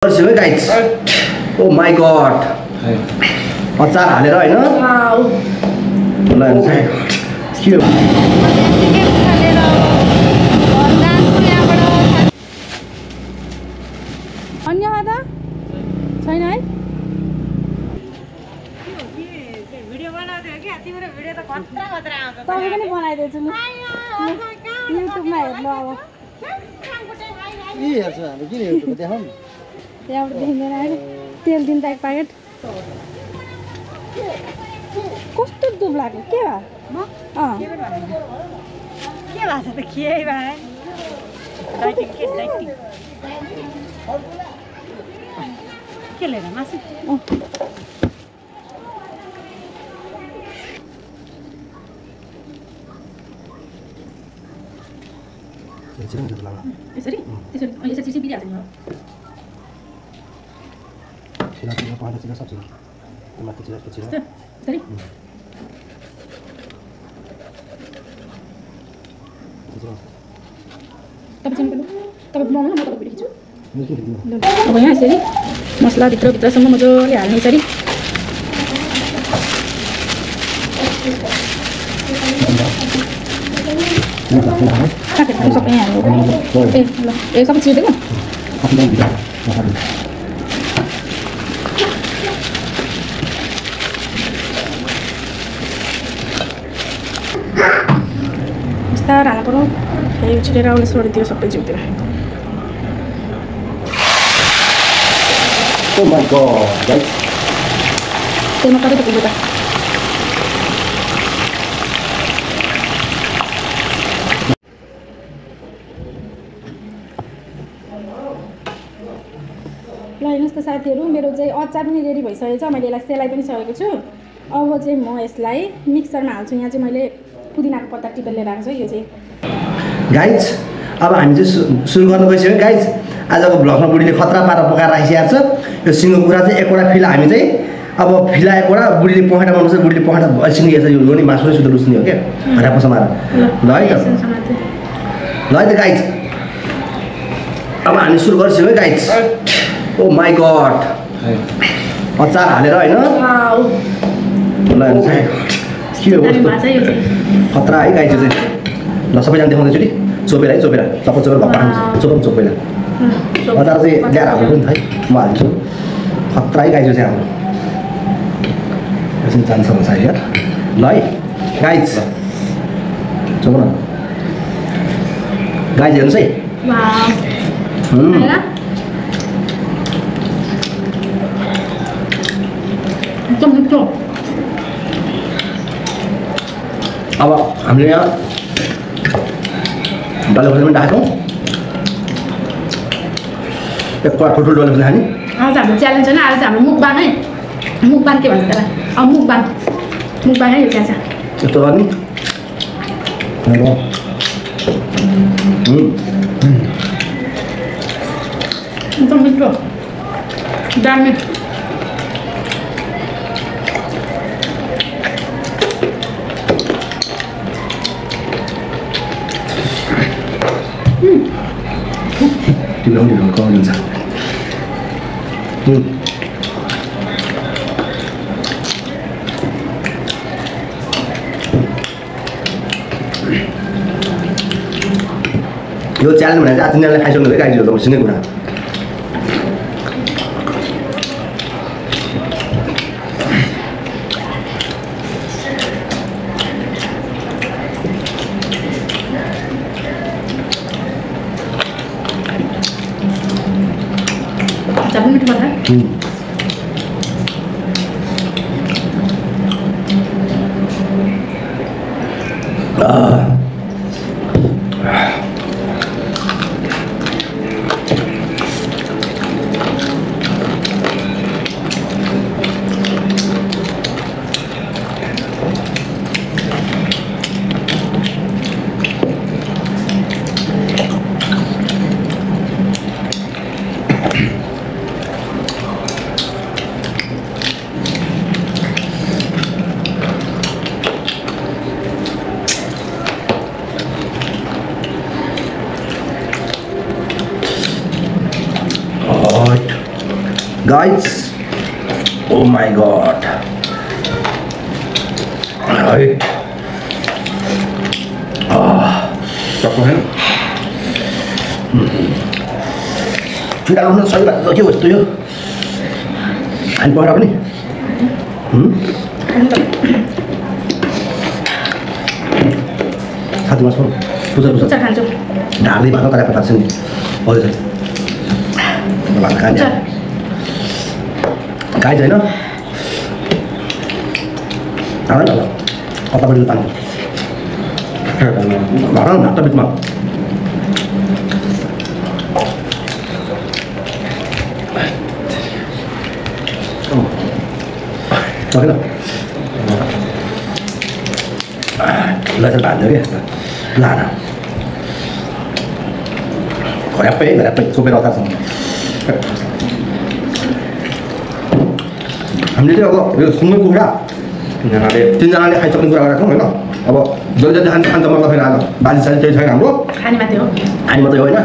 guys oh my God अचार हालेर हैन ल के हो अन्य आधा छैन है भिडियो बनाउँदै हो कि तिम्रो भिडियो त खतरा खतरा आउँछ तपाईँ पनि बनाइदिन्छु म युट्युबमा हेर्नु अब के हेर्छ हामी किन हेर्छौँ देखाउँ त्यहाँबाट देखिँदैन अहिले तेल दिन्छ एक प्याकेट कस्तो दुब लाग्यो के भयो के भएको छ त के भयो डाइटिङ के लिएर मासु यसरी यसरी बिरिहाल्छ नि यसरी तपाईँ बनाउनु म तपाईँ खिच्छु अब यहाँ यसरी मसला भित्रसम्म मजाले हाल्ने यसरी सबै यहाँ हाल्नु ए सबै छिर्दिएको बिस्तार हाल्नु पऱ्यो फेरि छिटेर आउने छोडिदियो सबै जिउतिर ओ माई गॉड गाइस तेलमा कतै त पुग्यो त ल हेर्नुहोस् त साथीहरू मेरो चाहिँ अचार पनि रेडी भइसकेको छ मैले यसलाई सेलाइ पनि सकेको छु अब चाहिँ म यसलाई मिक्सरमा हाल्छु यहाँ चाहिँ मैले पुदिनाको पत्ता टिपेर लिएर आएको छु यो चाहिँ गाइस अब हामी चाहिँ सुरु गर्न गइसक्यो गाइस आजको भ्लगमा बुढीले खतरा पारेर पकाएर राखिसकेको छ यो सिङ्गो कुरा चाहिँ एकवटा फिला हामी चाहिँ अब फिला एकवटा बुढीले पखाटा बनाउँछ बुढीले पखाटा सिङ्गो हेर्छ यो नि मासु सुधो लुच्ने हो क्या हरा पसमाएर ल है त गाइस अब हामी सुरु गर्छौँ है गाइस ओ माई गॉड अचार हालेर हैन ल के हो खतरा है गाइस चाहिँ ल सबैजना देखाउँदैछु नि चोपेर है चोपेर सबै चोपेर भक्का चोपम चोपेर अचार चाहिँ ल्याएर हाल्नु पनि है म हाल्छु खतरा है गाइस चाहिँ हाम्रो एकछिन जान्छ हुन्छ यार ल है गाइस चोप न गाइस हेर्नुहोस् है अब हामीले यहाँ डल्ले खोर्सानी पनि राखेको एक कुरा ठुल्ठुलो डल्ले खोर्सानी खाने आज हाम्रो च्यालेन्ज छैन आज हाम्रो मुखबाङ है मुखबाङ के भन्छ त्यसलाई अब मुखबाङ है यो चाहिँ यस्तो गर्ने एकदम मिठो दामी ढिलो हुन्छ यो च्यालेन्ज भनेर चाहिँ आज तिनीहरूले खाइसक्नु भयो गाइस यो त सिँगै कुरा अचार पनि मिठो पर्छ guys oh my God right टक्क है फिर आउनु सही भएको के वस्तु यो हामी पढा पनि साथी मास पूजा खान्छु ढाड्दै भएको तर पकाएको छ नि हजुर भात खाने गाई छैन कता पट्टि पानी भात बिचमा सकेन लैजाल भान्यो क्या लान घराप्पै चोपेर अतार्छौँ हामीले चाहिँ अब यो सुँगै कुखुरा तिनजनाले खाइसक्ने कुरा गरेको छौँ होइन अब जति जति खान्छ खान्छ मतलब छैन आज बाजी साजी केही छैन हाम्रो खाने मात्रै हो खाने मात्रै होइन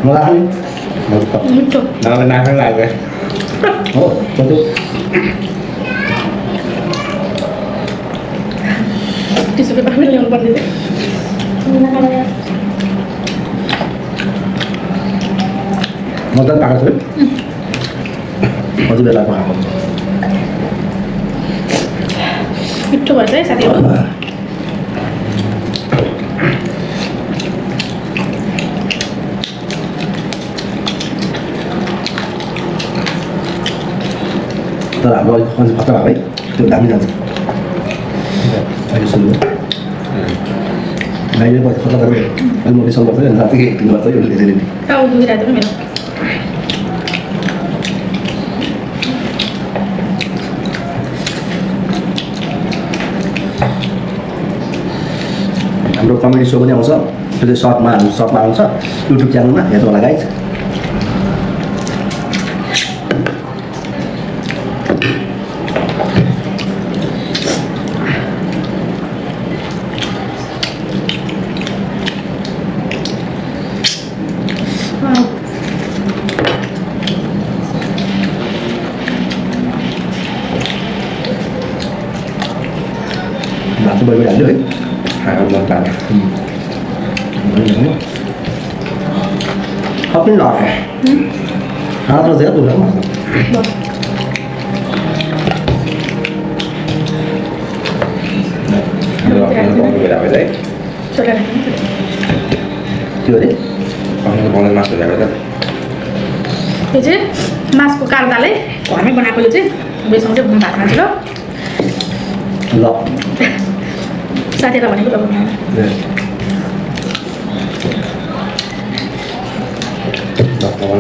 मलाई मिठो नभए नाख्न लाग्यो हो बन्धु टिस्यु पेपर पनि ल्याउनु पर्ने मजाले पाएको छु हजुर बेला पकाएको मिठो भएछ है साथीहरू तर हाम्रो अलिक खतरा भएको है त्यो दामी जान्छ अहिले सुन्नु गाईले पछि खतरा गरेर अहिले म बिसौँ गर्छु राति के गर्छ यो धेरै टाउ दुखिरहेको थियो मेरो हाम्रो कमेडी सो पनि आउँछ त्यो चाहिँ सर्टमा आउँछ युट्युब च्यानलमा हेर्नु होला गाइज भात बढी हाल्यो है खाएर मन पार्यो सबै लगाए खाना त धेरै कुरा बेला भएर है छोरा त्यो अरे बनाउनु मासु ल्याएर त यो चाहिँ मासको काट्दाले घरमै बनाएकोले चाहिँ बेसँग चाहिँ भात खान्छु ल ल साथीलाई भनेको त बनाउनु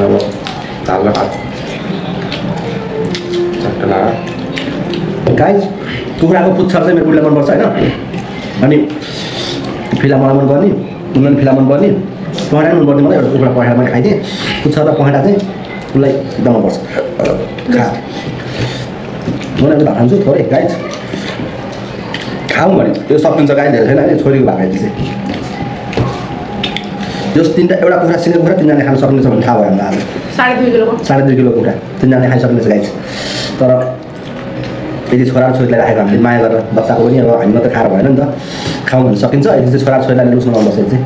अब दाल र भात चट्ट लगाएर गाइज कुखुराको पुच्छर चाहिँ मेरो बुढीलाई मनपर्छ होइन अनि फिला मलाई मन पर्ने उनीहरू फिला मन पर्ने पहेँटा मन पर्ने मलाई एउटा कुखुरा पहेँटा मैले खाइदिएँ पुच्छर र पहेँटा चाहिँ उसलाई एकदम मनपर्छ खा मैले भात खान्छु थोरै गाइज खाऊँ भने त्यो सकिन्छ गाई धेरै छैन अहिले छोरीको भएको चाहिँ जस तिनवटा एउटा कुखुरा सिँगै कुखुरा तिनजनाले खान सक्नेछ भने थाहा भयो हामीलाई आज 2.5 किलोको 2.5 किलो कुखुरा तिनजनाले खाइसक्नेछ गाई तर यदि छोरा छोरीलाई राखेको हामीले माया गरेर बच्चाको पनि अब हामी मात्रै खाएर भएन नि त खाउँ भने सकिन्छ यदि चाहिँ छोरा छोरीलाई लुस्नु मन बसेको चाहिँ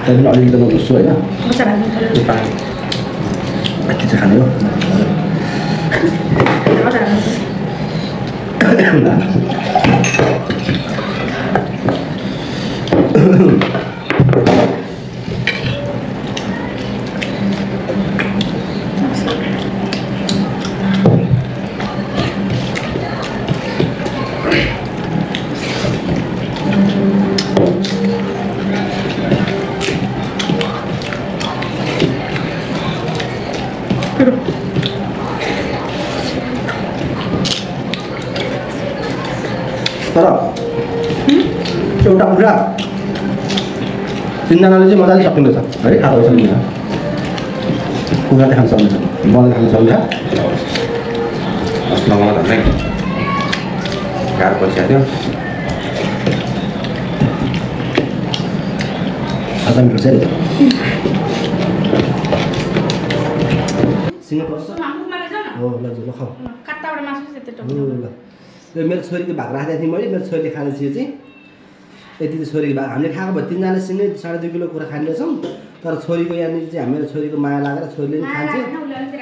त्यही पनि अलिकति म लुस्छु होइन के चाहिँ खाने हो तर एउटा कुरा तिनजनाले चाहिँ मजाले सकिँदैछ है खाएको सक्नुहुन्छ कुखुरा चाहिँ खान सक्नुहुन्छ बनाएर खान सक्नुहुन्छ अस्ति मलाई झन्डै गाह्रो परिसकेको थियो खाजा मिठो छ नि सिङ्गो पर्छ हो ल ल खाऊ कताबाट मासु चाहिँ त्यो हो ल यो मेरो छोरीको भाग राखेको थिएँ मैले मेरो छोरीले खाने चिज चाहिँ यति चाहिँ छोरीको भाग हामीले खाएको भयो तिनजनाले सँगै 2.5 किलो कुरा खाने रहेछौँ तर छोरीको यहाँनिर चाहिँ मेरो छोरीको माया लागेर छोरीले पनि खान्छ